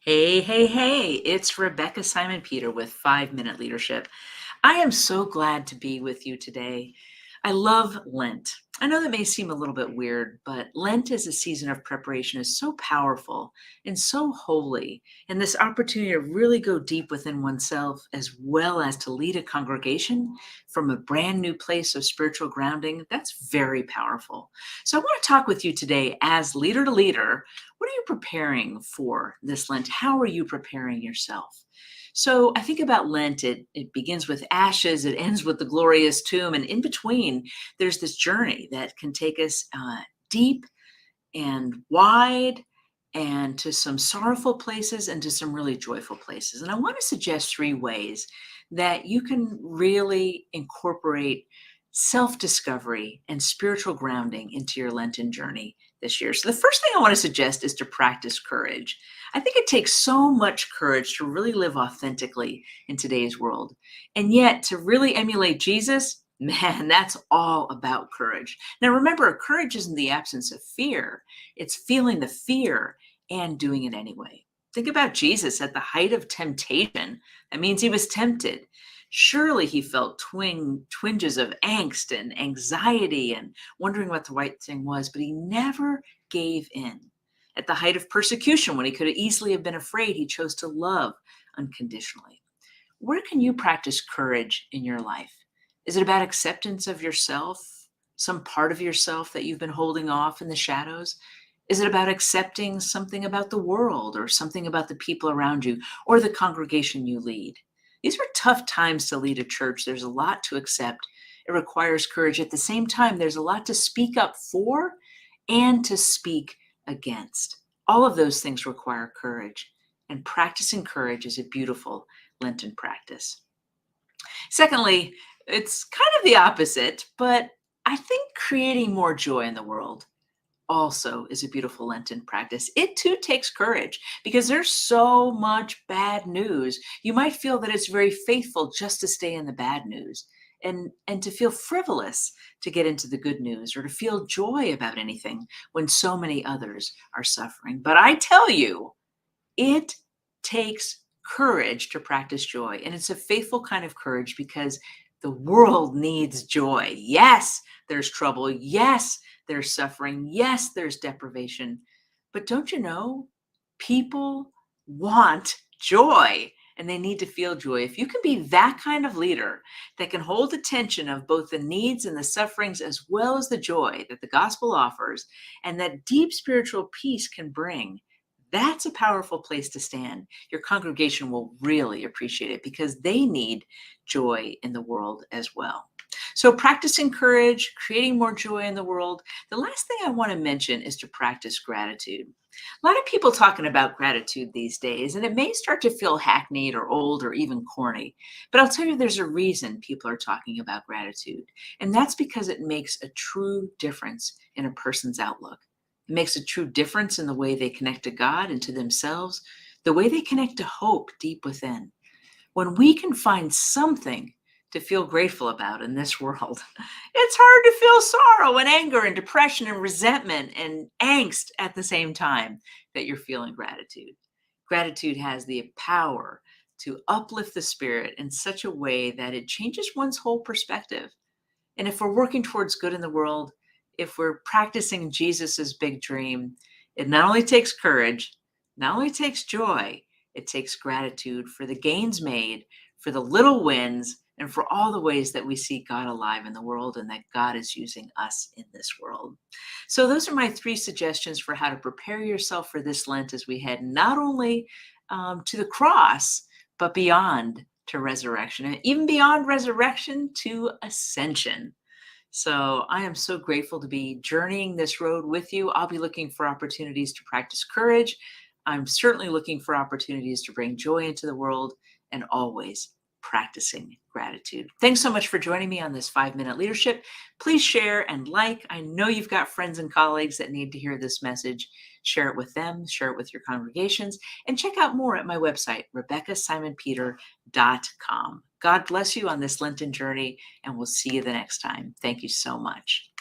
Hey, hey, hey, it's Rebecca Simon Peter with 5 Minute Leadership. I am so glad to be with you today. I love Lent. I know that may seem a little bit weird, but Lent as a season of preparation is so powerful and so holy. And this opportunity to really go deep within oneself, as well as to lead a congregation from a brand new place of spiritual grounding, that's very powerful. So I want to talk with you today as leader to leader. What are you preparing for this Lent? How are you preparing yourself? So I think about Lent, it begins with ashes, it ends with the glorious tomb. And in between, there's this journey that can take us deep and wide and to some sorrowful places and to some really joyful places. And I want to suggest 3 ways that you can really incorporate self discovery and spiritual grounding into your Lenten journey this year. So, the first thing I want to suggest is to practice courage. I think it takes so much courage to really live authentically in today's world. And yet, to really emulate Jesus, man, that's all about courage. Now, remember, courage isn't the absence of fear, it's feeling the fear and doing it anyway. Think about Jesus at the height of temptation. That means he was tempted. Surely he felt twinges of angst and anxiety and wondering what the right thing was, but he never gave in. At the height of persecution, when he could easily have been afraid, he chose to love unconditionally. Where can you practice courage in your life? Is it about acceptance of yourself, some part of yourself that you've been holding off in the shadows? Is it about accepting something about the world or something about the people around you or the congregation you lead? These are tough times to lead a church. There's a lot to accept. It requires courage. At the same time, there's a lot to speak up for and to speak against. All of those things require courage. And practicing courage is a beautiful Lenten practice. Secondly, it's kind of the opposite, but I think creating more joy in the world also is a beautiful Lenten practice. It too takes courage because there's so much bad news. You might feel that it's very faithful just to stay in the bad news and to feel frivolous to get into the good news or to feel joy about anything when so many others are suffering. But I tell you, it takes courage to practice joy, and it's a faithful kind of courage because the world needs joy. Yes, there's trouble. Yes, there's suffering. Yes, there's deprivation. But don't you know, people want joy and they need to feel joy. If you can be that kind of leader that can hold the tension of both the needs and the sufferings as well as the joy that the gospel offers and that deep spiritual peace can bring, that's a powerful place to stand. Your congregation will really appreciate it because they need joy in the world as well. So, practicing courage, creating more joy in the world. The last thing I want to mention is to practice gratitude. A lot of people talking about gratitude these days, and it may start to feel hackneyed or old or even corny. But I'll tell you, there's a reason people are talking about gratitude, and that's because it makes a true difference in a person's outlook. It makes a true difference in the way they connect to God and to themselves, the way they connect to hope deep within. When we can find something to feel grateful about in this world, it's hard to feel sorrow and anger and depression and resentment and angst at the same time that you're feeling gratitude. Gratitude has the power to uplift the spirit in such a way that it changes one's whole perspective. And if we're working towards good in the world, if we're practicing Jesus's big dream, it not only takes courage, not only takes joy, it takes gratitude for the gains made, for the little wins, and for all the ways that we see God alive in the world and that God is using us in this world. So, those are my 3 suggestions for how to prepare yourself for this Lent as we head not only to the cross, but beyond to resurrection, and even beyond resurrection to ascension. So I am so grateful to be journeying this road with you. I'll be looking for opportunities to practice courage. I'm certainly looking for opportunities to bring joy into the world and always practicing gratitude. Thanks so much for joining me on this 5 Minute Leadership. Please share and like. I know you've got friends and colleagues that need to hear this message. Share it with them, share it with your congregations, and check out more at my website, RebeccaSimonPeter.com. God bless you on this Lenten journey, and we'll see you the next time. Thank you so much.